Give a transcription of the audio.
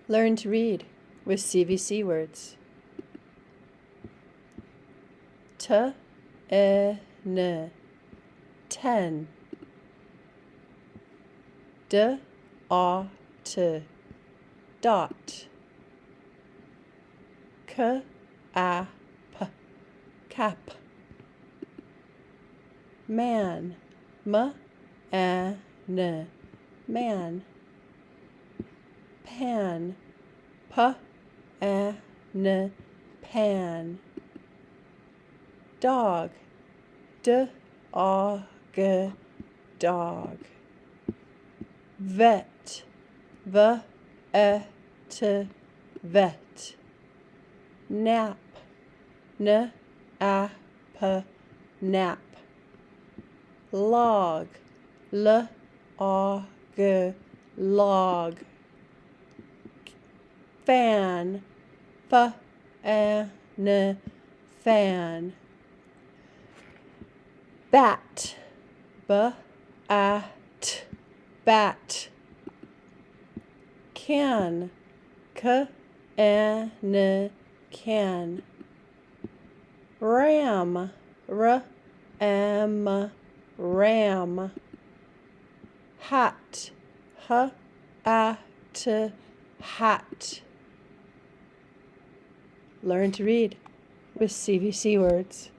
Learn to read with CVC Words. N, 10. Dot, cap, cap. Man, man. Pan, pan. Dog, dog. Vet, vet. Nap, nap. Log, log. Fan, fan. Bat, bat. Can, can. Ram, ram. Hat, hat. Learn to read with CVC Words.